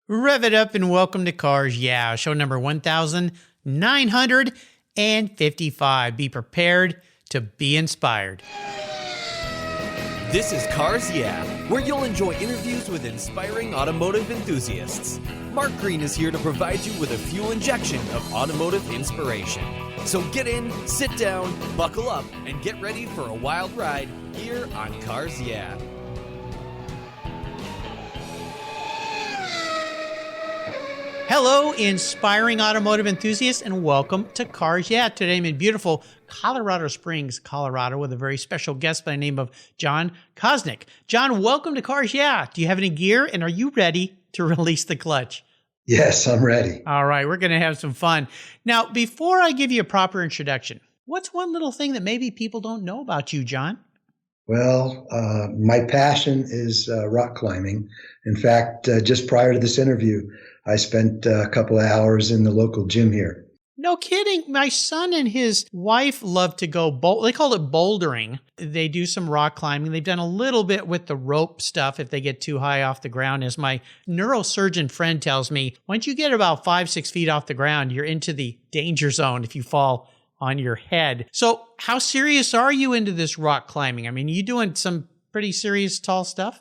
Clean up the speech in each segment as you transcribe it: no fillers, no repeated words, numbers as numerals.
Rev it up and welcome to Cars Yeah, show number 1955. Be prepared to be inspired. This is Cars Yeah, where you'll enjoy interviews with inspiring automotive enthusiasts. Mark Green is here to provide you with a fuel injection of automotive inspiration. So get in, sit down, buckle up, and get ready for a wild ride here on Cars Yeah. Hello, inspiring automotive enthusiasts, and welcome to Cars Yeah. Today I'm in beautiful Colorado Springs, Colorado, with a very special guest by the name of John Koszewnik. John, welcome to Cars Yeah. Do you have any gear, and are you ready to release the clutch? Yes, I'm ready. All right, we're going to have some fun. Now, before I give you a proper introduction, what's one little thing that maybe people don't know about you, John? Well, my passion is rock climbing. In fact, just prior to this interview, I spent a couple of hours in the local gym here. No kidding. My son and his wife love to go, they call it bouldering. They do some rock climbing. They've done a little bit with the rope stuff if they get too high off the ground. As my neurosurgeon friend tells me, once you get about 5-6 feet off the ground, you're into the danger zone if you fall on your head. So how serious are you into this rock climbing? I mean, you doing some pretty serious tall stuff?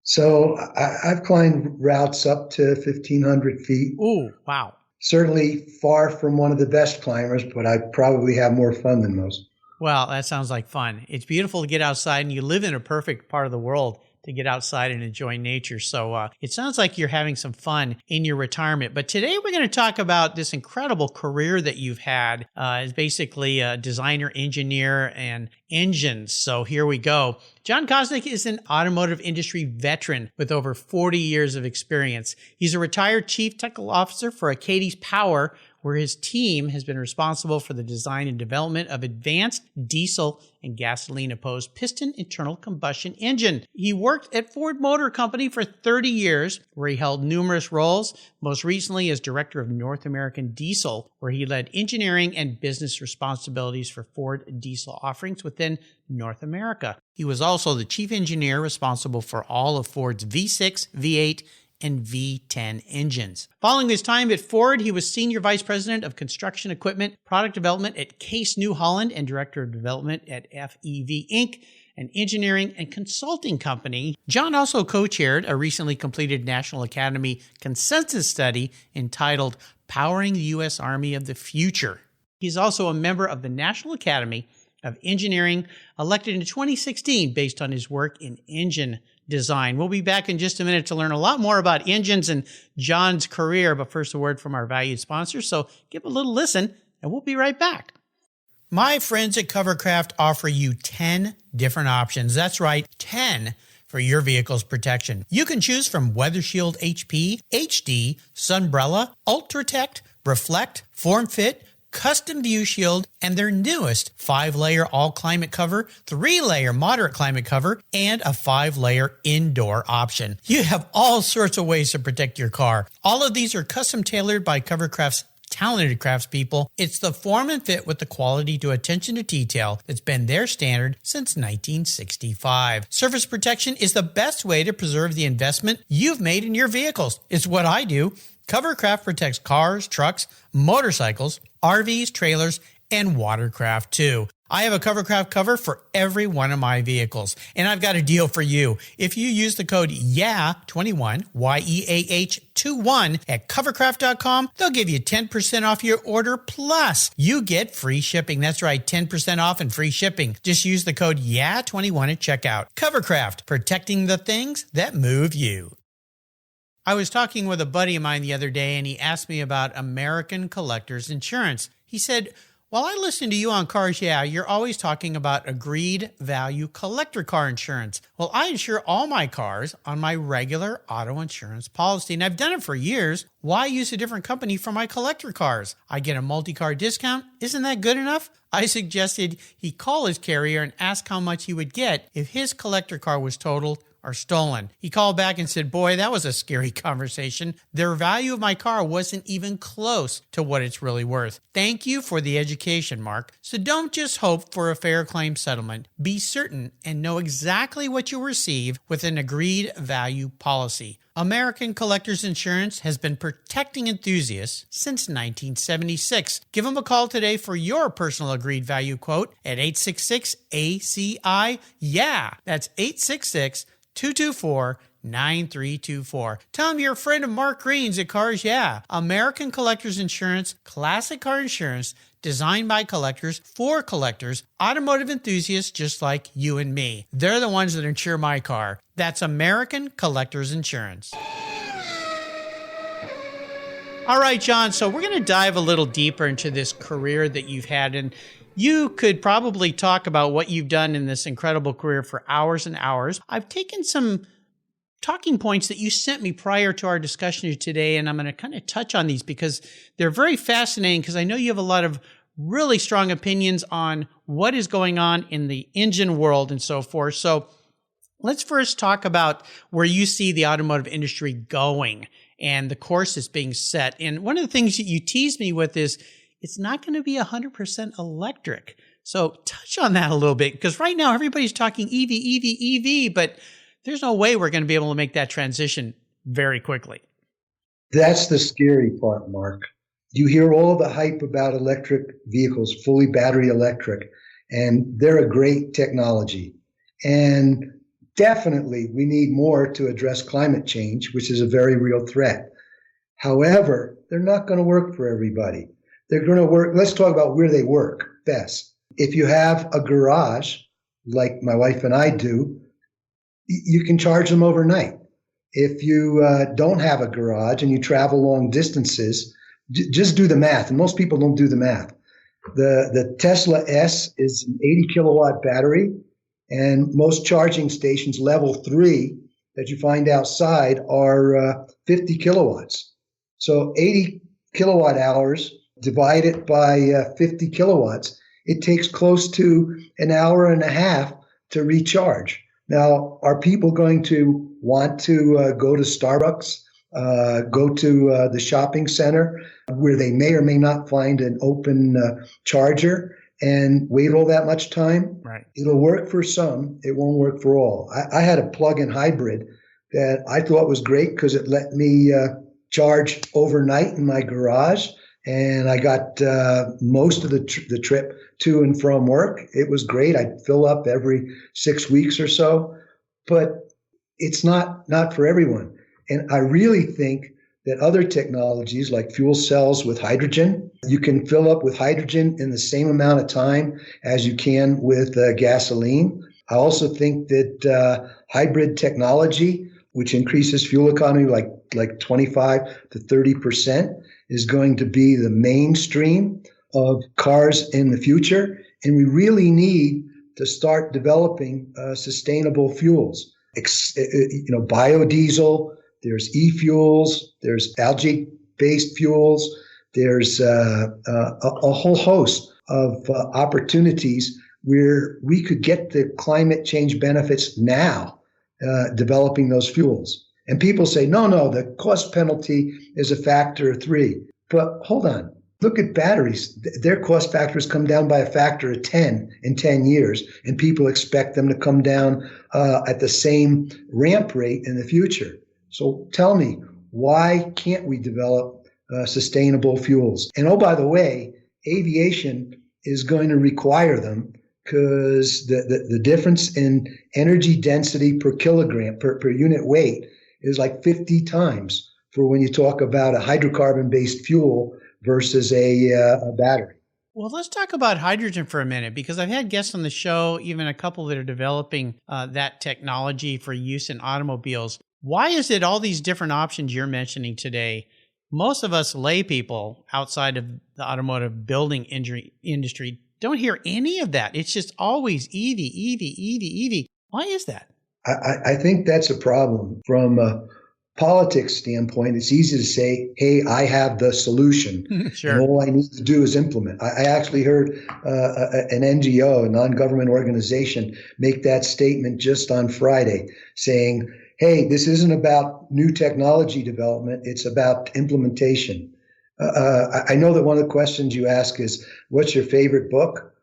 So I've climbed routes up to 1,500 feet. Ooh, wow. Certainly far from one of the best climbers, but I probably have more fun than most. Well, that sounds like fun. It's beautiful to get outside, and you live in a perfect part of the world to get outside and enjoy nature. So it sounds like you're having some fun in your retirement. But today we're going to talk about this incredible career that you've had as basically a designer, engineer, and engines. So here we go. John Koszewnik is an automotive industry veteran with over 40 years of experience. He's a retired chief technical officer for Achates Power, where his team has been responsible for the design and development of advanced diesel and gasoline-opposed piston internal combustion engine. He worked at Ford Motor Company for 30 years, where he held numerous roles, most recently as director of North American Diesel, where he led engineering and business responsibilities for Ford diesel offerings within North America. He was also the chief engineer responsible for all of Ford's V6, V8, and V10 engines. Following his time at Ford, he was Senior Vice President of Construction Equipment, Product Development at Case New Holland, and Director of Development at FEV Inc., an engineering and consulting company. John also co-chaired a recently completed National Academy consensus study entitled Powering the U.S. Army of the Future. He's also a member of the National Academy of Engineering, elected in 2016 based on his work in engine design. We'll be back in just a minute to learn a lot more about engines and John's career, but first a word from our valued sponsor. So give a little listen and we'll be right back. My friends at Covercraft offer you 10 different options. That's right, 10 for your vehicle's protection. You can choose from Weather Shield HP, HD, Sunbrella, Ultratect, Reflect, Form Fit, Custom View Shield, and their newest 5-layer all-climate cover, 3-layer moderate climate cover, and a 5-layer indoor option. You have all sorts of ways to protect your car. All of these are custom tailored by Covercraft's talented craftspeople. It's the form and fit with the quality to attention to detail that's been their standard since 1965. Surface protection is the best way to preserve the investment you've made in your vehicles. It's what I do. Covercraft protects cars, trucks, motorcycles, RVs, trailers, and watercraft too. I have a Covercraft cover for every one of my vehicles, and I've got a deal for you. If you use the code YEAH21, YEAH21 at covercraft.com, they'll give you 10% off your order, plus you get free shipping. That's right, 10% off and free shipping. Just use the code YEAH21 at checkout. Covercraft, protecting the things that move you. I was talking with a buddy of mine the other day, and he asked me about American Collectors Insurance. He said, while I listen to you on Cars Yeah, you're always talking about agreed value collector car insurance. Well, I insure all my cars on my regular auto insurance policy, and I've done it for years. Why use a different company for my collector cars? I get a multi-car discount. Isn't that good enough? I suggested he call his carrier and ask how much he would get if his collector car was totaled are stolen. He called back and said, boy, that was a scary conversation. The value of my car wasn't even close to what it's really worth. Thank you for the education, Mark. So don't just hope for a fair claim settlement. Be certain and know exactly what you'll receive with an agreed value policy. American Collectors Insurance has been protecting enthusiasts since 1976. Give them a call today for your personal agreed value quote at 866-ACI-YEAH. That's 866-224-9324. Tell them you're a friend of Mark Green's at Cars Yeah. American Collectors Insurance, classic car insurance, designed by collectors for collectors, automotive enthusiasts just like you and me. They're the ones that insure my car. That's American Collectors Insurance. All right, John, so we're going to dive a little deeper into this career that you've had. And you could probably talk about what you've done in this incredible career for hours and hours. I've taken some talking points that you sent me prior to our discussion today, and I'm going to kind of touch on these because they're very fascinating, because I know you have a lot of really strong opinions on what is going on in the engine world and so forth. So let's first talk about where you see the automotive industry going and the course that's being set. And one of the things that you teased me with is it's not going to be 100% electric. So touch on that a little bit, because right now everybody's talking EV, EV, EV, but there's no way we're going to be able to make that transition very quickly. That's the scary part, Mark. You hear all the hype about electric vehicles, fully battery electric, and they're a great technology. And definitely we need more to address climate change, which is a very real threat. However, they're not going to work for everybody. They're going to work. Let's talk about where they work best. If you have a garage, like my wife and I do, you can charge them overnight. If you don't have a garage and you travel long distances, just do the math. And most people don't do the math. The Tesla S is an 80 kilowatt battery, and most charging stations level 3 that you find outside are 50 kilowatts. So 80 kilowatt hours divided by 50 kilowatts, it takes close to an hour and a half to recharge. Now, are people going to want to go to Starbucks, go to the shopping center where they may or may not find an open charger and wait all that much time? Right. It'll work for some. It won't work for all. I had a plug-in hybrid that I thought was great because it let me charge overnight in my garage. And I got most of the trip to and from work. It was great. I'd fill up every 6 weeks or so, but it's not for everyone. And I really think that other technologies like fuel cells with hydrogen, you can fill up with hydrogen in the same amount of time as you can with gasoline. I also think that hybrid technology, which increases fuel economy like 25 to 30%, is going to be the mainstream of cars in the future. And we really need to start developing sustainable fuels. Biodiesel, there's e-fuels, there's algae-based fuels, there's a whole host of opportunities where we could get the climate change benefits now, developing those fuels. And people say, no, the cost penalty is a factor of 3. But hold on. Look at batteries. Their cost factors come down by a factor of 10 in 10 years, and people expect them to come down at the same ramp rate in the future. So tell me, why can't we develop sustainable fuels? And oh, by the way, aviation is going to require them because the difference in energy density per kilogram, per unit weight, is like 50 times for when you talk about a hydrocarbon-based fuel versus a battery. Well, let's talk about hydrogen for a minute, because I've had guests on the show, even a couple that are developing that technology for use in automobiles. Why is it all these different options you're mentioning today? Most of us lay people outside of the automotive building industry don't hear any of that. It's just always EV, EV, EV, EV. Why is that? I think that's a problem from a politics standpoint, it's easy to say, hey, I have the solution. Sure. And all I need to do is implement. I actually heard an NGO, a non-government organization, make that statement just on Friday, saying, hey, this isn't about new technology development. It's about implementation. I know that one of the questions you ask is, what's your favorite book?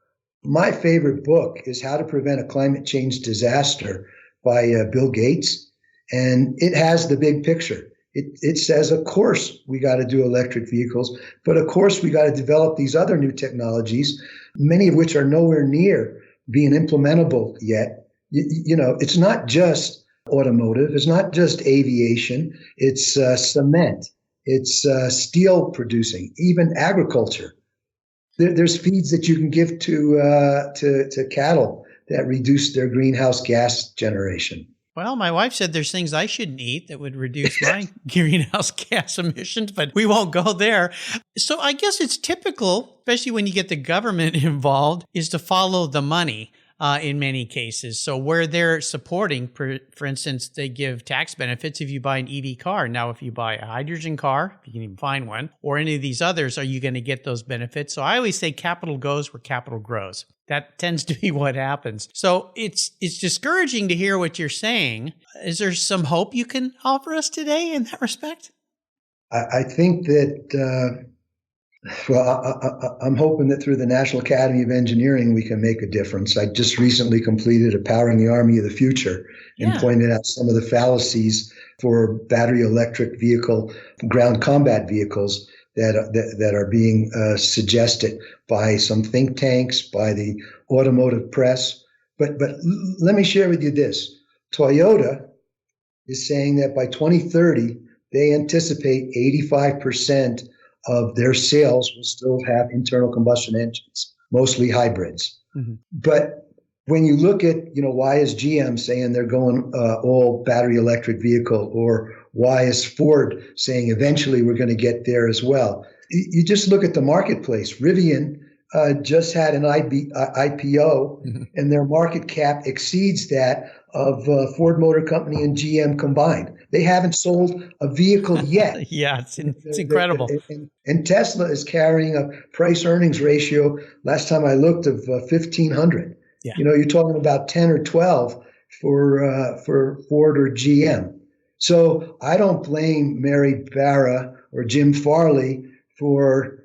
My favorite book is How to Prevent a Climate Change Disaster by Bill Gates. And it has the big picture. It says, of course, we got to do electric vehicles, but of course, we got to develop these other new technologies, many of which are nowhere near being implementable yet. It's not just automotive. It's not just aviation. It's cement. It's steel producing, even agriculture. There's feeds that you can give to cattle that reduce their greenhouse gas generation. Well, my wife said there's things I shouldn't eat that would reduce my greenhouse gas emissions, but we won't go there. So I guess it's typical, especially when you get the government involved, is to follow the money in many cases. So where they're supporting, for instance, they give tax benefits if you buy an EV car. Now, if you buy a hydrogen car, if you can even find one, or any of these others, are you going to get those benefits? So I always say capital goes where capital grows. That tends to be what happens. So it's discouraging to hear what you're saying. Is there some hope you can offer us today in that respect? I think that, I'm hoping that through the National Academy of Engineering, we can make a difference. I just recently completed a Powering the Army of the Future and pointed out some of the fallacies for battery electric vehicle, ground combat vehicles that are being suggested by some think tanks, by the automotive press. But let me share with you this. Toyota is saying that by 2030, they anticipate 85% of their sales will still have internal combustion engines, mostly hybrids. Mm-hmm. But when you look at, why is GM saying they're going all battery electric vehicle, or why is Ford saying eventually we're going to get there as well? You just look at the marketplace. Rivian just had an IPO, mm-hmm. and their market cap exceeds that of Ford Motor Company and GM combined. They haven't sold a vehicle yet. Yeah, it's incredible. And Tesla is carrying a price-earnings ratio, last time I looked, of 1,500. Yeah. You're talking about 10 or 12 for Ford or GM. So I don't blame Mary Barra or Jim Farley for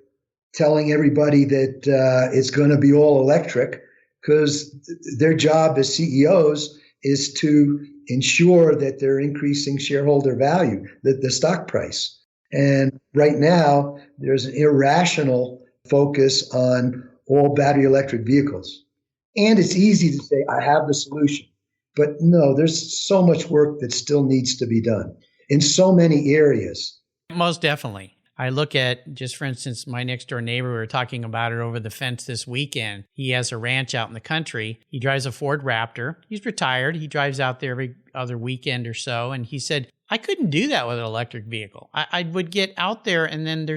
telling everybody that it's going to be all electric, because their job as CEOs is to ensure that they're increasing shareholder value, the stock price. And right now, there's an irrational focus on all battery electric vehicles. And it's easy to say, I have the solution. But no, there's so much work that still needs to be done in so many areas. Most definitely. I look at, just for instance, my next door neighbor, we were talking about it over the fence this weekend. He has a ranch out in the country. He drives a Ford Raptor. He's retired. He drives out there every other weekend or so. And he said, I couldn't do that with an electric vehicle. I would get out there and then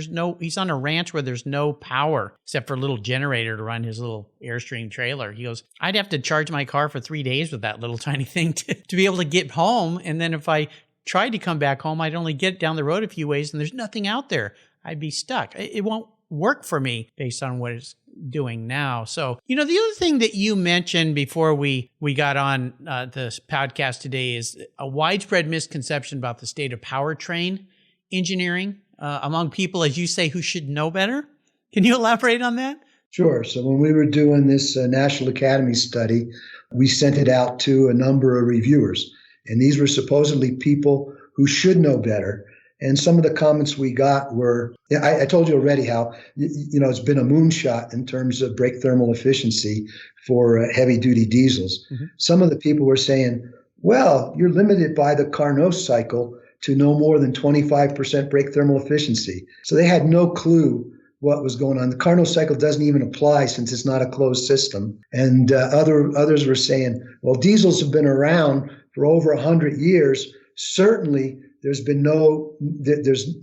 he's on a ranch where there's no power except for a little generator to run his little Airstream trailer. He goes, I'd have to charge my car for 3 days with that little tiny thing to be able to get home. And then if I tried to come back home, I'd only get down the road a few ways and there's nothing out there. I'd be stuck. It won't work for me based on what it's doing now. So, the other thing that you mentioned before we got on this podcast today is a widespread misconception about the state of powertrain engineering among people, as you say, who should know better. Can you elaborate on that? Sure. So when we were doing this National Academy study, we sent it out to a number of reviewers. And these were supposedly people who should know better. And some of the comments we got were, I told you already how, it's been a moonshot in terms of brake thermal efficiency for heavy duty diesels. Mm-hmm. Some of the people were saying, well, you're limited by the Carnot cycle to no more than 25% brake thermal efficiency. So they had no clue what was going on. The Carnot cycle doesn't even apply since it's not a closed system. And others were saying, well, diesels have been around for over 100 years. Certainly, there's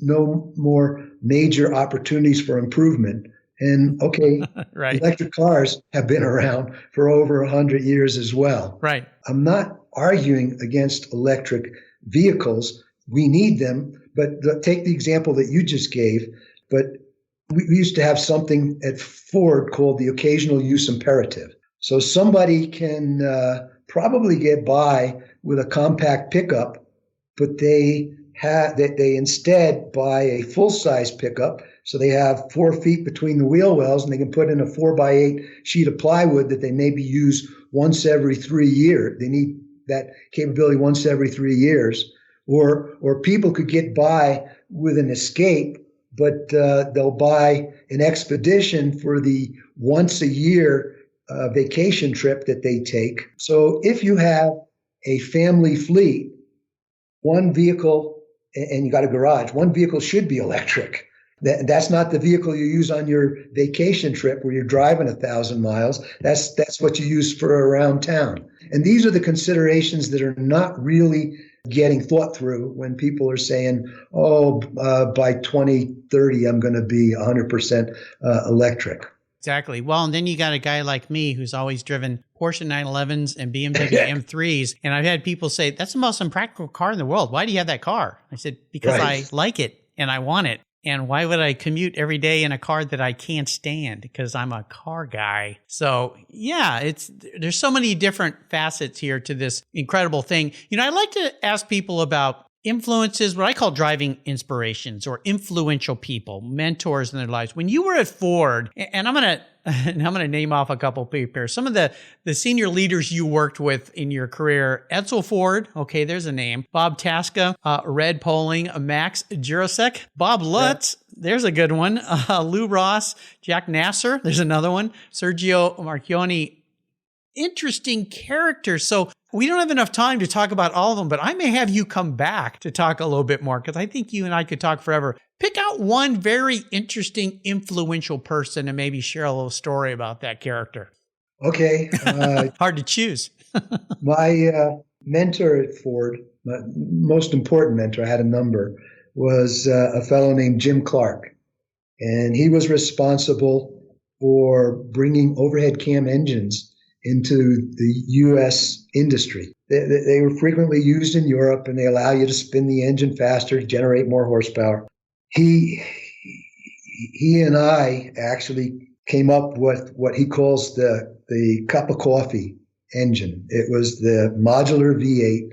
no more major opportunities for improvement. And okay, right. Electric cars have been around for over 100 years as well. Right. I'm not arguing against electric vehicles. we need them. But take the example that you just gave. But we used to have something at Ford called the occasional use imperative. So somebody can probably get by with a compact pickup, but they instead buy a full-size pickup. So they have 4 feet between the wheel wells, and they can put in a 4x8 sheet of plywood that they maybe use once every 3 years. They need that capability once every 3 years. Or people could get by with an Escape, but they'll buy an Expedition for the once a year vacation trip that they take. So if you have a family fleet, one vehicle, and you got a garage, one vehicle should be electric. That's not the vehicle you use on your vacation trip where you're driving 1,000 miles. That's what you use for around town. And these are the considerations that are not really getting thought through when people are saying, by 2030, I'm going to be 100% electric. Exactly. Well, and then you got a guy like me who's always driven Porsche 911s and BMW M3s. And I've had people say, that's the most impractical car in the world. Why do you have that car? I said, because I like it and I want it. And why would I commute every day in a car that I can't stand? Because I'm a car guy. So yeah, there's so many different facets here to this incredible thing. I like to ask people about influences, what I call driving inspirations or influential people, mentors in their lives. When you were at Ford, and I'm going to name off a couple people here. Some of the senior leaders you worked with in your career: Edsel Ford, okay, there's a name. Bob Tasca, Red Poling, Max Jurasek, Bob Lutz, there's a good one. Lou Ross, Jack Nasser, there's another one. Sergio Marchioni. Interesting characters. So we don't have enough time to talk about all of them, but I may have you come back to talk a little bit more because I think you and I could talk forever. Pick out one very interesting, influential person and maybe share a little story about that character. Okay. Hard to choose. My mentor at Ford, my most important mentor, I had a number, was a fellow named Jim Clark. And he was responsible for bringing overhead cam engines into the U.S. industry. They were frequently used in Europe, and they allow you to spin the engine faster to generate more horsepower. He and I actually came up with what he calls the cup of coffee engine. It was the modular V8.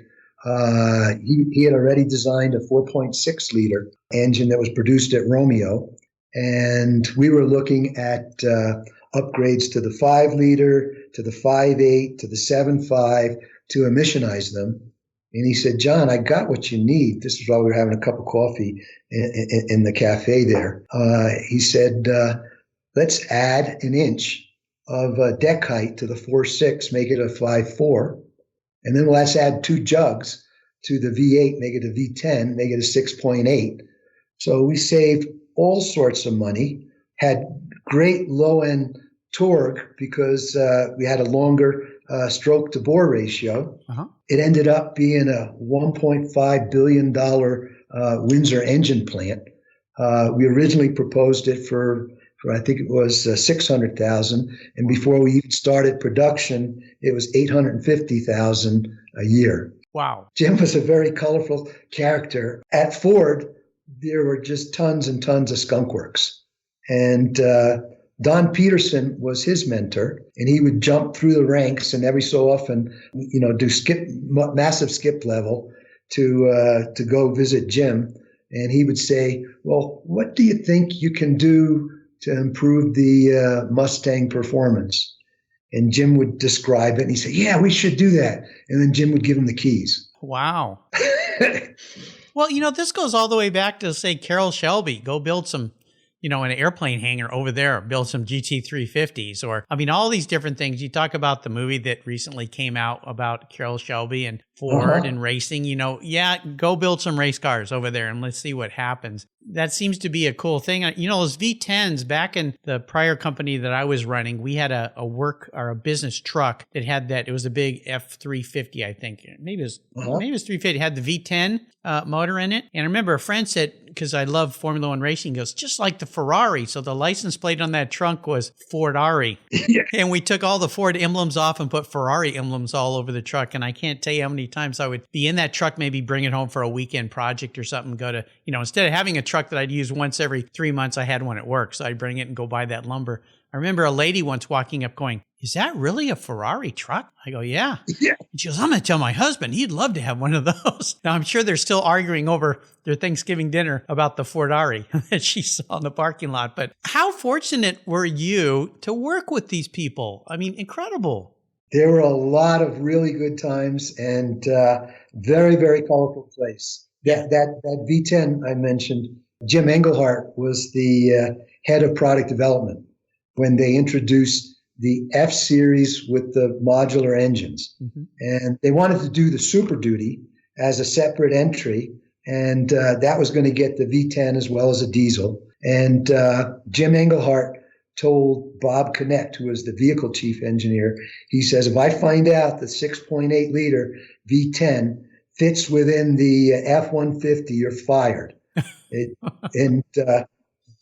He had already designed a 4.6 liter engine that was produced at Romeo, and we were looking at upgrades to the 5 liter, to the 5.8, to the 7.5 to emissionize them. And he said, John, I got what you need. This is while we were having a cup of coffee in the cafe there. He said, let's add an inch of deck height to the 4.6, make it a 5.4. And then let's add 2 jugs to the V8, make it a V10, make it a 6.8. So we saved all sorts of money, had great low-end torque because we had a longer stroke-to-bore ratio. Uh-huh. It ended up being a $1.5 billion Windsor engine plant. We originally proposed it for I think it was $600,000, and before we even started production, it was $850,000 a year. Wow! Jim was a very colorful character. At Ford, there were just tons and tons of skunk works, and Don Peterson was his mentor, and he would jump through the ranks and every so often, do massive skip level to go visit Jim, and he would say, "Well, what do you think you can do to improve the Mustang performance?" And Jim would describe it, and he'd say, "Yeah, we should do that." And then Jim would give him the keys. Wow. Well, this goes all the way back to, say, Carroll Shelby. Go build some, an airplane hangar over there, build some GT350s, or, all these different things. You talk about the movie that recently came out about Carroll Shelby and Ford and racing, go build some race cars over there and let's see what happens. that seems to be a cool thing. You know, those V10s, back in the prior company that I was running, we had a work or a business truck that had that. It was a big F350, I think. Maybe it was 350. It had the V10 motor in it. And I remember a friend said, because I love Formula One racing, goes, just like the Ferrari. So the license plate on that trunk was Ford-Ari. Yeah. And we took all the Ford emblems off and put Ferrari emblems all over the truck. And I can't tell you how many times I would be in that truck, maybe bring it home for a weekend project or something, go to, you know, instead of having a truck that I'd use once every 3 months, I had one at work. So I'd bring it and go buy that lumber. I remember a lady once walking up going, is that really a Ferrari truck? I go, yeah. Yeah. And she goes, I'm going to tell my husband. He'd love to have one of those. Now, I'm sure they're still arguing over their Thanksgiving dinner about the Ford-Ari that she saw in the parking lot. But how fortunate were you to work with these people? I mean, incredible. There were a lot of really good times and very, very colorful place. That V10 I mentioned, Jim Engelhardt was the head of product development when they introduced the F series with the modular engines. Mm-hmm. And they wanted to do the Super Duty as a separate entry. And that was going to get the V10 as well as a diesel. And Jim Engelhardt told Bob Connect, who was the vehicle chief engineer, he says, if I find out the 6.8 liter V10 fits within the F-150, you're fired.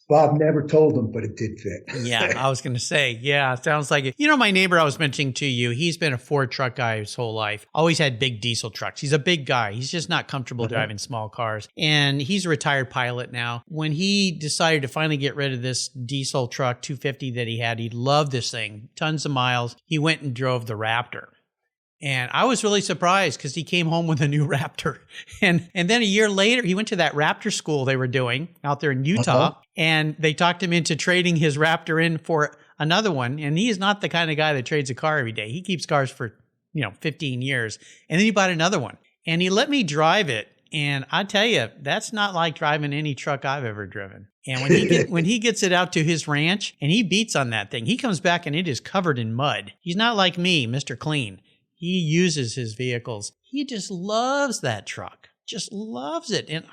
Bob never told him, but it did fit. Yeah, I was going to say, yeah, sounds like it. You know, my neighbor I was mentioning to you, he's been a Ford truck guy his whole life. Always had big diesel trucks. He's a big guy. He's just not comfortable driving small cars. And he's a retired pilot now. When he decided to finally get rid of this diesel truck, 250 that he had, he loved this thing, tons of miles. He went and drove the Raptor. And I was really surprised because he came home with a new Raptor. And then a year later, he went to that Raptor school they were doing out there in Utah. And they talked him into trading his Raptor in for another one. And he is not the kind of guy that trades a car every day. He keeps cars for, 15 years. And then he bought another one. And he let me drive it. And I tell you, that's not like driving any truck I've ever driven. And when he gets it out to his ranch and he beats on that thing, he comes back and it is covered in mud. He's not like me, Mr. Clean. He uses his vehicles. He just loves that truck, just loves it. And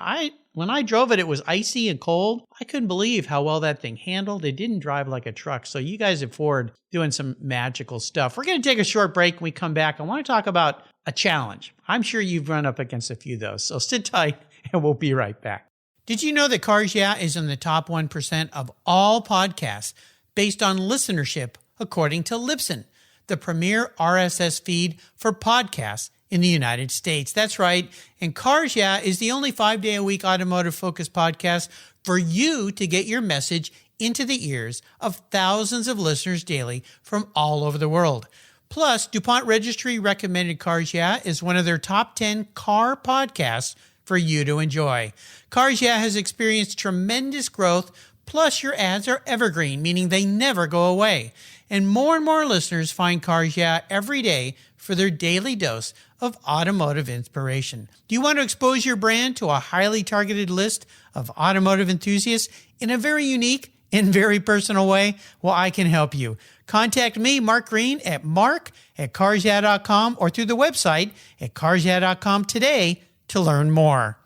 when I drove it, it was icy and cold. I couldn't believe how well that thing handled. It didn't drive like a truck. So you guys at Ford doing some magical stuff. We're going to take a short break. When we come back, I want to talk about a challenge. I'm sure you've run up against a few of those. So sit tight and we'll be right back. Did you know that Cars Yeah is in the top 1% of all podcasts based on listenership, according to Libsyn, the premier RSS feed for podcasts in the United States? That's right. And Cars Yeah is the only 5-day-a-week automotive-focused podcast for you to get your message into the ears of thousands of listeners daily from all over the world. Plus, DuPont Registry recommended Cars Yeah is one of their top 10 car podcasts for you to enjoy. Cars Yeah has experienced tremendous growth. Plus, your ads are evergreen, meaning they never go away. And more listeners find Cars Yeah every day for their daily dose of automotive inspiration. Do you want to expose your brand to a highly targeted list of automotive enthusiasts in a very unique and very personal way? Well, I can help you. Contact me, Mark Green, at mark@carsyeah.com or through the website at carsyeah.com today to learn more.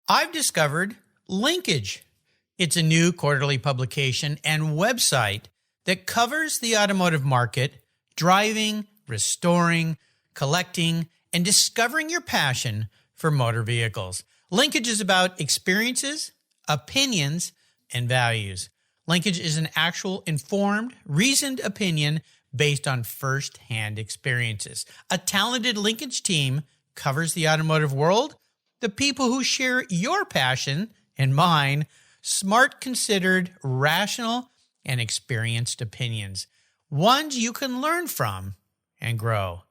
I've discovered Linkage. It's a new quarterly publication and website that covers the automotive market, driving, restoring, collecting, and discovering your passion for motor vehicles. Linkage is about experiences, opinions, and values. Linkage is an actual informed, reasoned opinion based on first-hand experiences. A talented Linkage team covers the automotive world, the people who share your passion and mine, smart, considered, rational, and experienced opinions, ones you can learn from and grow.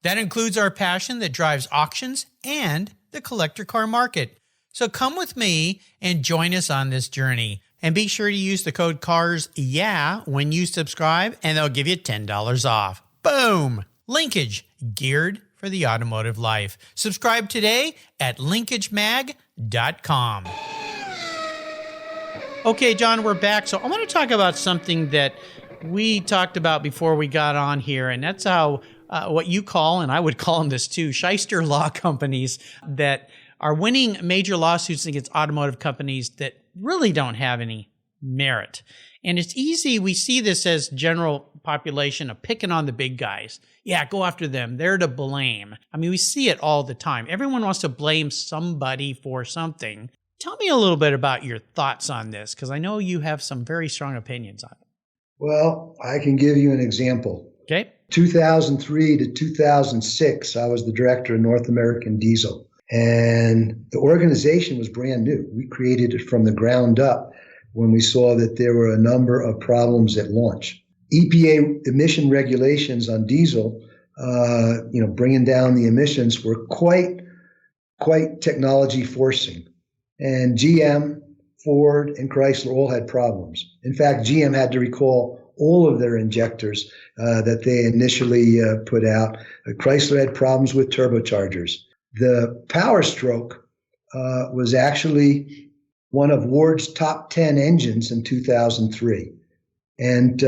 That includes our passion that drives auctions and the collector car market. So come with me and join us on this journey. And be sure to use the code CARSYEAH when you subscribe, and they'll give you $10 off. Boom! Linkage, geared for the automotive life. Subscribe today at linkagemag.com. Okay, John, we're back. So I want to talk about something that we talked about before we got on here, and that's how what you call, and I would call them this too, shyster law companies that are winning major lawsuits against automotive companies that really don't have any merit. And it's easy. We see this as general population of picking on the big guys. Yeah, go after them. They're to blame. I mean, we see it all the time. Everyone wants to blame somebody for something. Tell me a little bit about your thoughts on this, because I know you have some very strong opinions on it. Well, I can give you an example. Okay. 2003 to 2006, I was the director of North American Diesel. And the organization was brand new. We created it from the ground up when we saw that there were a number of problems at launch. EPA emission regulations on diesel, bringing down the emissions were quite technology forcing. And GM, Ford, and Chrysler all had problems. In fact, GM had to recall all of their injectors that they initially put out. Chrysler had problems with turbochargers. The Power Stroke was actually one of Ford's top 10 engines in 2003. And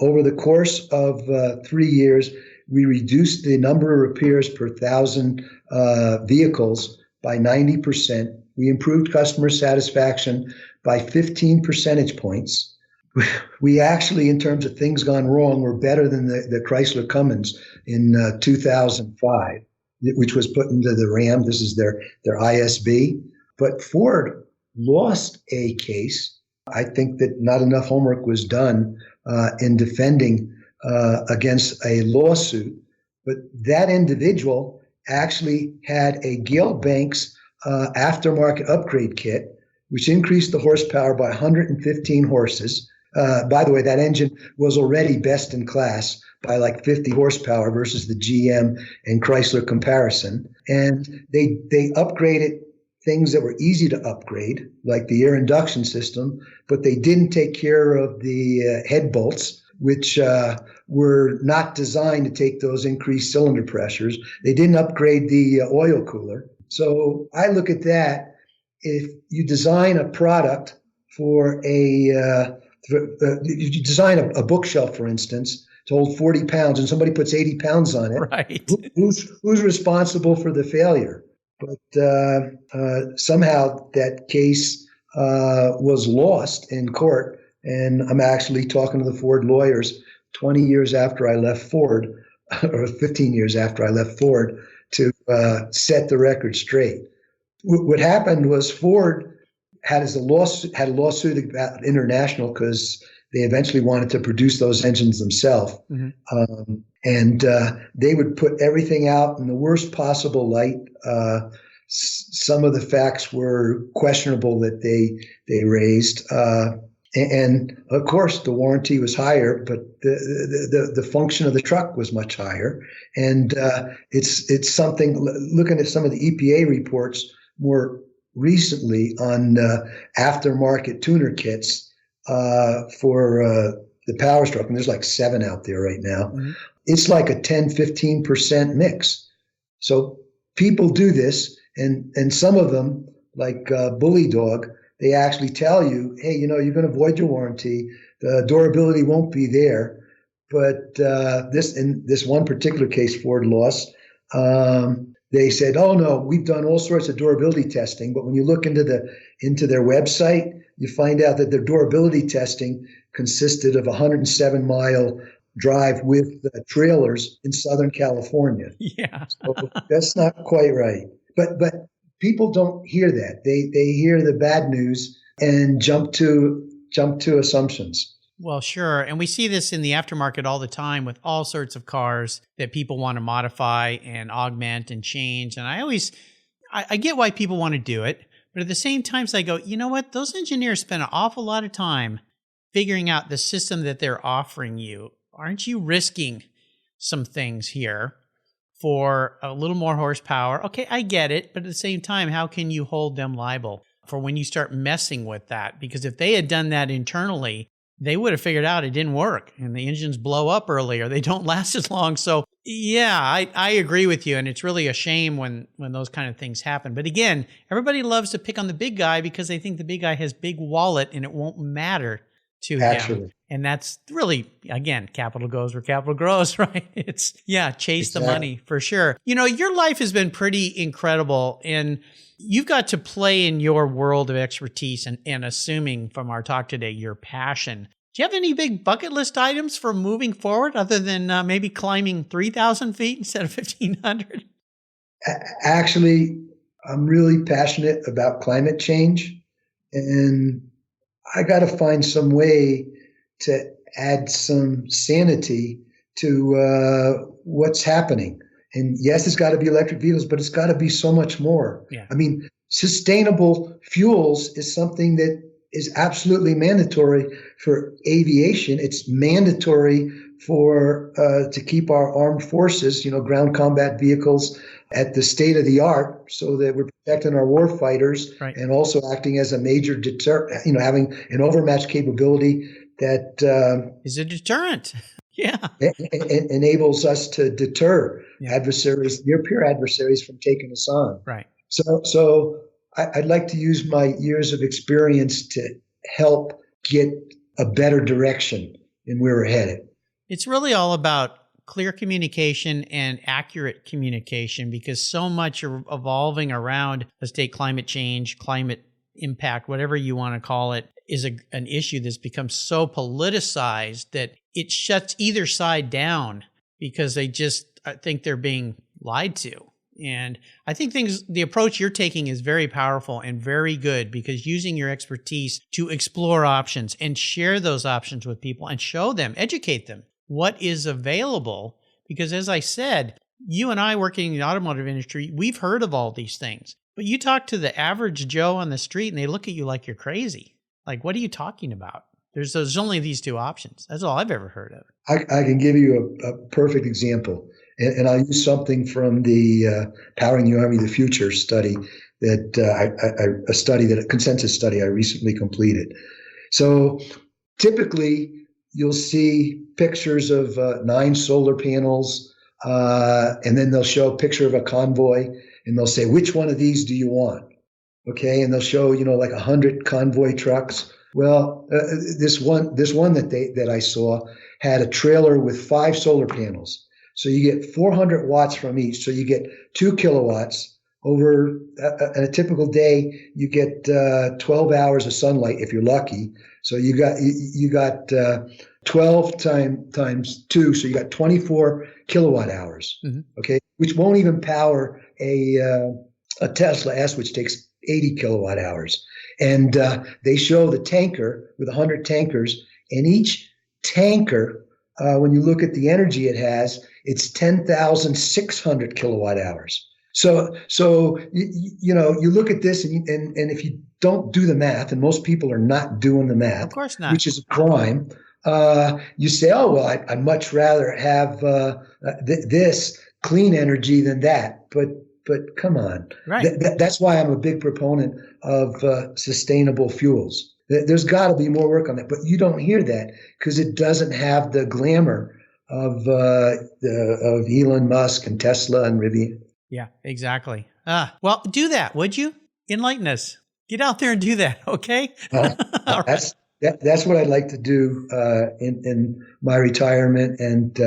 over the course of 3 years, we reduced the number of repairs per 1,000 vehicles by 90%. We improved customer satisfaction by 15 percentage points. We actually, in terms of things gone wrong, were better than the Chrysler Cummins in 2005, which was put into the Ram. This is their ISB. But Ford lost a case. I think that not enough homework was done in defending against a lawsuit. But that individual actually had a Gale Banks aftermarket upgrade kit, which increased the horsepower by 115 horses. By the way, that engine was already best in class by like 50 horsepower versus the GM and Chrysler comparison. And they upgraded things that were easy to upgrade, like the air induction system, but they didn't take care of the head bolts, which were not designed to take those increased cylinder pressures. They didn't upgrade the oil cooler. So I look at that. If you design a product for you design a bookshelf, for instance, to hold 40 pounds, and somebody puts 80 pounds on it, right? Who's responsible for the failure? But somehow that case was lost in court, and I'm actually talking to the Ford lawyers 20 years after I left Ford, or 15 years after I left Ford, to set the record straight. What happened was Ford had a lawsuit about International because they eventually wanted to produce those engines themselves. Mm-hmm. And they would put everything out in the worst possible light. Some of the facts were questionable that they raised. And of course, the warranty was higher, but the function of the truck was much higher. And it's something, looking at some of the EPA reports more recently on aftermarket tuner kits for the Power Stroke, and there's like 7 out there right now. Mm-hmm. It's like a 10-15% mix. So people do this, and some of them, like Bully Dog, they actually tell you, hey, you're going to void your warranty. The durability won't be there. But in this one particular case Ford lost, they said, oh, no, we've done all sorts of durability testing. But when you look into their website, you find out that their durability testing consisted of a 107-mile drive with trailers in Southern California. Yeah. So that's not quite right. But people don't hear that. They hear the bad news and jump to assumptions. Well, sure. And we see this in the aftermarket all the time with all sorts of cars that people want to modify and augment and change. And I get why people want to do it. But at the same time, I go, you know what? Those engineers spend an awful lot of time figuring out the system that they're offering you. Aren't you risking some things here for a little more horsepower? Okay, I get it. But at the same time, how can you hold them liable for when you start messing with that? Because if they had done that internally, they would have figured out it didn't work and the engines blow up early or they don't last as long. So yeah, I agree with you. And it's really a shame when those kind of things happen. But again, everybody loves to pick on the big guy because they think the big guy has big wallet and it won't matter to him. And that's really, again, capital goes where capital grows, right? It's, chase the money for sure. Your life has been pretty incredible, and you've got to play in your world of expertise and assuming from our talk today, your passion. Do you have any big bucket list items for moving forward other than maybe climbing 3,000 feet instead of 1,500? Actually, I'm really passionate about climate change, and I got to find some way to add some sanity to what's happening. And yes, it's got to be electric vehicles, but it's got to be so much more. Yeah. I mean, sustainable fuels is something that is absolutely mandatory for aviation. It's mandatory for to keep our armed forces, ground combat vehicles at the state of the art, so that we're protecting our war fighters, right, and also acting as a major deterrent, having an overmatch capability that is a deterrent. enables us to deter adversaries, near peer adversaries, from taking us on. Right. So I'd like to use my years of experience to help get a better direction in where we're headed. It's really all about clear communication and accurate communication, because so much are evolving around, let's take climate change, climate impact, whatever you want to call it, is an issue that's become so politicized that it shuts either side down because they just think they're being lied to. And I think the approach you're taking is very powerful and very good, because using your expertise to explore options and share those options with people and show them, educate them what is available. Because as I said, you and I working in the automotive industry, we've heard of all these things, but you talk to the average Joe on the street and they look at you like you're crazy. Like, what are you talking about? There's only these two options. That's all I've ever heard of. I can give you a perfect example. And I'll use something from the Powering the Army of the Future study a consensus study I recently completed. So typically you'll see pictures of 9 solar panels, and then they'll show a picture of a convoy, and they'll say, which one of these do you want? Okay, and they'll show, like 100 convoy trucks. Well, this one that I saw had a trailer with 5 solar panels. So you get 400 watts from each. So you get 2 kilowatts over a typical day. You get 12 hours of sunlight if you're lucky. So you got 12 times 2. So you got 24 kilowatt hours. Mm-hmm. Okay, which won't even power a Tesla S, which takes 80 kilowatt hours. And they show the tanker with 100 tankers, and each tanker, when you look at the energy it has, it's 10,600 kilowatt hours. So you look at this, and if you don't do the math, and most people are not doing the math, of course not, which is a crime, you say, oh, well, I'd much rather have this clean energy than that. But come on. Right. That's why I'm a big proponent of sustainable fuels. There's got to be more work on that, but you don't hear that because it doesn't have the glamour of Elon Musk and Tesla and Rivian. Yeah, exactly. Well, do that, would you? Enlighten us. Get out there and do that, okay? That's what I'd like to do in my retirement, and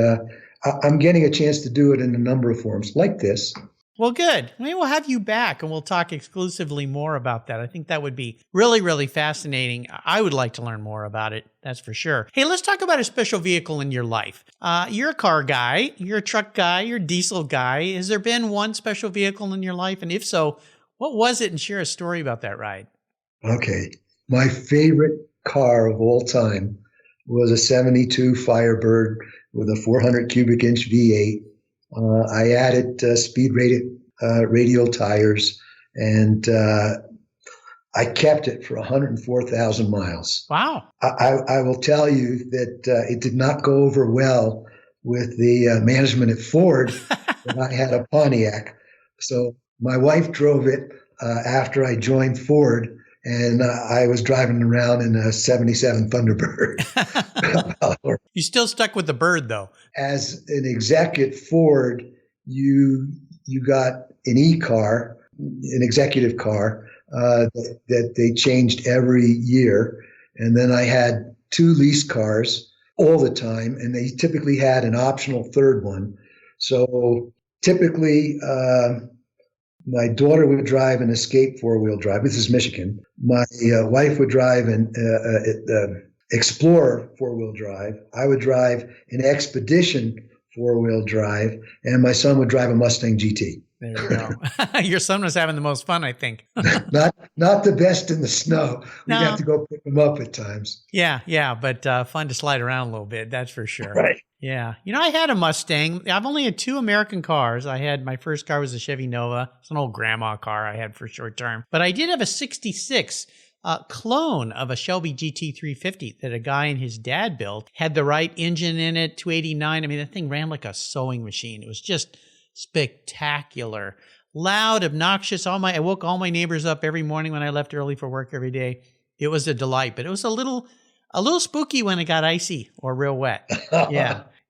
I'm getting a chance to do it in a number of forms like this. Well, good. Maybe we'll have you back and we'll talk exclusively more about that. I think that would be really, really fascinating. I would like to learn more about it. That's for sure. Hey, let's talk about a special vehicle in your life. You're a car guy, you're a truck guy, you're a diesel guy. Has there been one special vehicle in your life? And if so, what was it? And share a story about that ride. Okay. My favorite car of all time was a 72 Firebird with a 400 cubic inch V8. I added speed-rated radial tires, and I kept it for 104,000 miles. Wow. I will tell you that it did not go over well with the management at Ford when I had a Pontiac. So my wife drove it after I joined Ford, and I was driving around in a 77 Thunderbird. You still stuck with the bird, though. As an exec at Ford, you got an e-car, an executive car that they changed every year. And then I had 2 lease cars all the time, and they typically had an optional third one. So typically, my daughter would drive an Escape 4-wheel drive. This is Michigan. My wife would drive an Explorer 4-wheel drive. I would drive an Expedition 4-wheel drive, and my son would drive a Mustang GT. There you go. Your son was having the most fun, I think. Not the best in the snow. We'd No. have to go pick him up at times. Yeah, but fun to slide around a little bit, that's for sure. Right. Yeah. I had a Mustang. I've only had 2 American cars. My first car was a Chevy Nova. It's an old grandma car I had for short term. But I did have a 66 clone of a Shelby GT350 that a guy and his dad built. Had the right engine in it, 289. I mean, that thing ran like a sewing machine. It was just spectacular. Loud, obnoxious. I woke all my neighbors up every morning when I left early for work every day. It was a delight, but it was a little spooky when it got icy or real wet.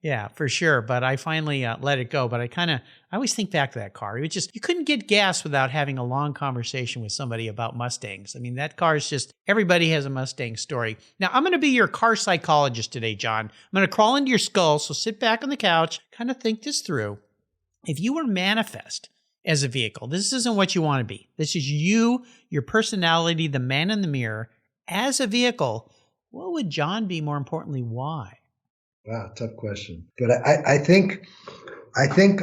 Yeah, for sure. But I finally let it go. But I always think back to that car. It was just, you couldn't get gas without having a long conversation with somebody about Mustangs. I mean, that car is just, everybody has a Mustang story. Now, I'm going to be your car psychologist today, John. I'm going to crawl into your skull. So sit back on the couch, kind of think this through. If you were manifest as a vehicle, this isn't what you want to be. This is you, your personality, the man in the mirror. As a vehicle, what would John be? More importantly, why? Wow, tough question. But I think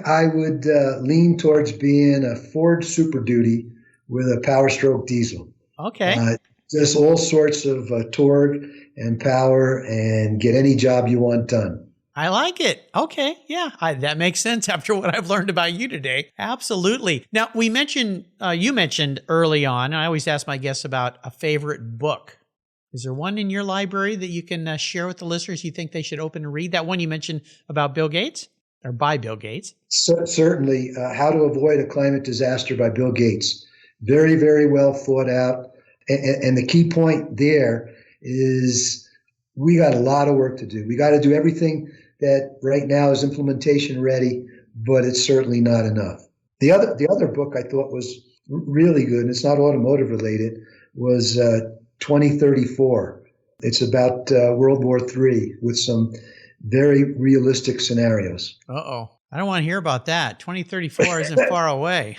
I would lean towards being a Ford Super Duty with a Power Stroke diesel. Okay. Just all sorts of torque and power, and get any job you want done. I like it. Okay. Yeah. That makes sense after what I've learned about you today. Absolutely. Now, you mentioned early on, and I always ask my guests about a favorite book. Is there one in your library that you can share with the listeners you think they should open and read? That one you mentioned about Bill Gates, or by Bill Gates? Certainly. How to Avoid a Climate Disaster by Bill Gates. Very, very well thought out. And the key point there is we got a lot of work to do. We got to do everything that right now is implementation ready, but it's certainly not enough. The other book I thought was really good, and it's not automotive related, was 2034. It's about World War III with some very realistic scenarios. Uh-oh. I don't want to hear about that. 2034 isn't far away.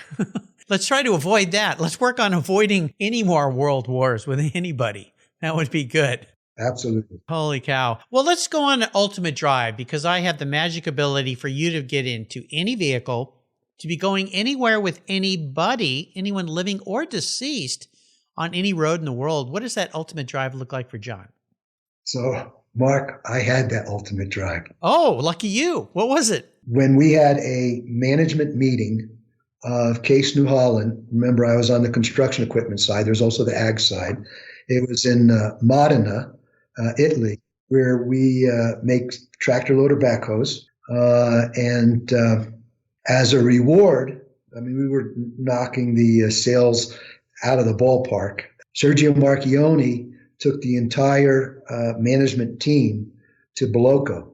Let's try to avoid that. Let's work on avoiding any more world wars with anybody. That would be good. Absolutely. Holy cow. Well, let's go on to Ultimate Drive, because I have the magic ability for you to get into any vehicle, to be going anywhere with anybody, anyone living or deceased, on any road in the world. What does that Ultimate Drive look like for John? So, Mark, I had that Ultimate Drive. Oh, lucky you. What was it? When we had a management meeting of Case New Holland, remember I was on the construction equipment side, there's also the ag side. It was in Modena, Italy, where we make tractor loader backhoes. And as a reward, we were knocking the sales out of the ballpark. Sergio Marchioni took the entire management team to Bolocco,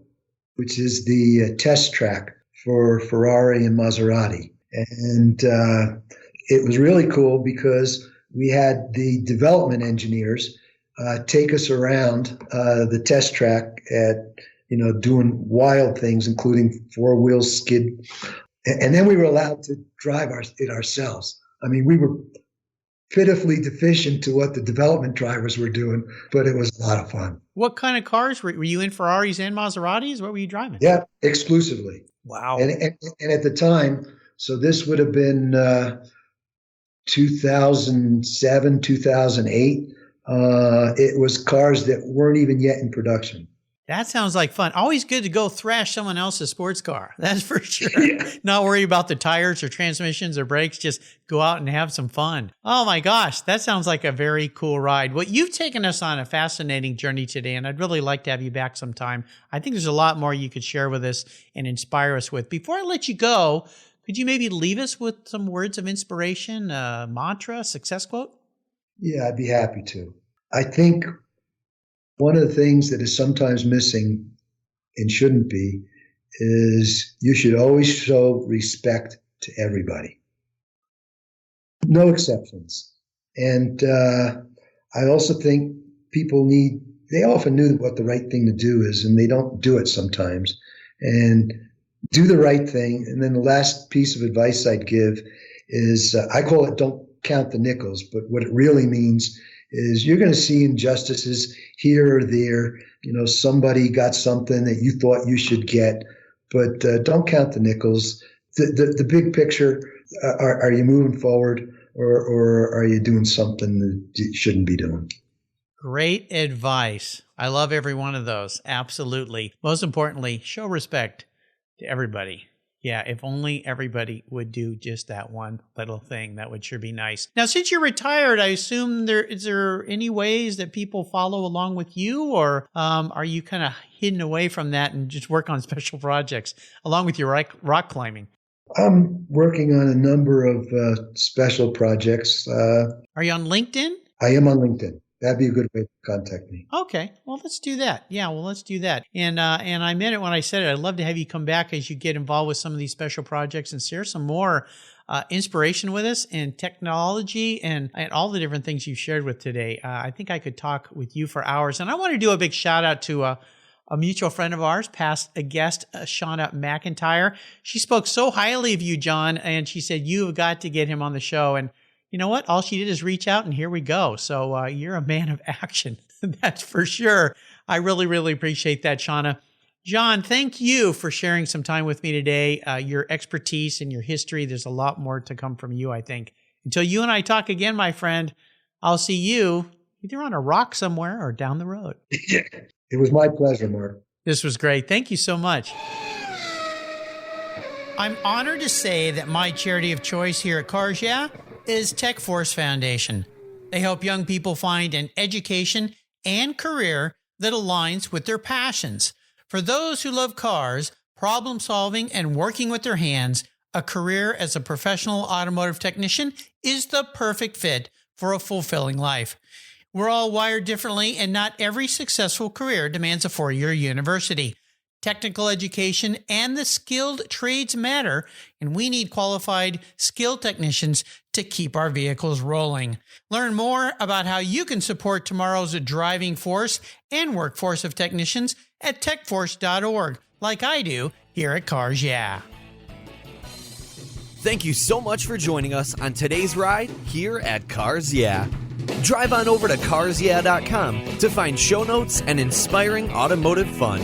which is the test track for Ferrari and Maserati. And it was really cool because we had the development engineers take us around the test track at, doing wild things, including 4-wheel skid. And then we were allowed to drive it ourselves. We were pitifully deficient to what the development drivers were doing, but it was a lot of fun. What kind of cars were you in? Ferraris and Maseratis? What were you driving? Yeah, exclusively. Wow. And at the time, so this would have been 2007, 2008. It was cars that weren't even yet in production. That sounds like fun. Always good to go thrash someone else's sports car. That's for sure. Yeah. Not worry about the tires or transmissions or brakes. Just go out and have some fun. Oh my gosh, that sounds like a very cool ride. Well, you've taken us on a fascinating journey today, and I'd really like to have you back sometime. I think there's a lot more you could share with us and inspire us with. Before I let you go, could you maybe leave us with some words of inspiration, a mantra, success quote? Yeah, I'd be happy to. I think one of the things that is sometimes missing and shouldn't be is you should always show respect to everybody. No exceptions. And I also think they often knew what the right thing to do is, and they don't do it sometimes. And do the right thing. And then the last piece of advice I'd give is, I call it don't count the nickels, but what it really means is you're going to see injustices here or there. Somebody got something that you thought you should get, but don't count the nickels. The big picture, are you moving forward, or are you doing something that you shouldn't be doing? Great advice. I love every one of those. Absolutely. Most importantly, show respect to everybody. Yeah, if only everybody would do just that one little thing, that would sure be nice. Now, since you're retired, I assume is there any ways that people follow along with you, or are you kind of hidden away from that and just work on special projects along with your rock climbing? I'm working on a number of special projects. Are you on LinkedIn? I am on LinkedIn. That'd be a good way to contact me. Okay. Well, let's do that. Yeah, well, let's do that. And I meant it when I said it. I'd love to have you come back as you get involved with some of these special projects and share some more inspiration with us and technology and all the different things you've shared with today. I think I could talk with you for hours. And I want to do a big shout out to a mutual friend of ours, past a guest, Shauna McIntyre. She spoke so highly of you, John, and she said, you have got to get him on the show. And you know what? All she did is reach out, and here we go. So you're a man of action. That's for sure. I really, really appreciate that, Shauna. John, thank you for sharing some time with me today. Your expertise and your history, there's a lot more to come from you, I think. Until you and I talk again, my friend, I'll see you either on a rock somewhere or down the road. It was my pleasure, Mark. This was great. Thank you so much. I'm honored to say that my charity of choice here at Cars Yeah! Is Tech Force Foundation. They help young people find an education and career that aligns with their passions. For those who love cars, problem solving, and working with their hands, a career as a professional automotive technician is the perfect fit for a fulfilling life. We're all wired differently, and not every successful career demands a 4-year university. Technical education and the skilled trades matter, and we need qualified, skilled technicians to keep our vehicles rolling. Learn more about how you can support tomorrow's driving force and workforce of technicians at techforce.org, like I do here at Cars Yeah! Thank you so much for joining us on today's ride here at Cars Yeah! Drive on over to carsyeah.com to find show notes and inspiring automotive fun.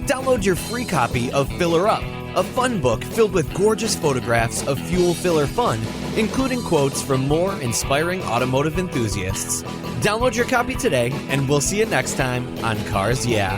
Download your free copy of Filler Up, a fun book filled with gorgeous photographs of fuel filler fun, including quotes from more inspiring automotive enthusiasts. Download your copy today, and we'll see you next time on Cars Yeah!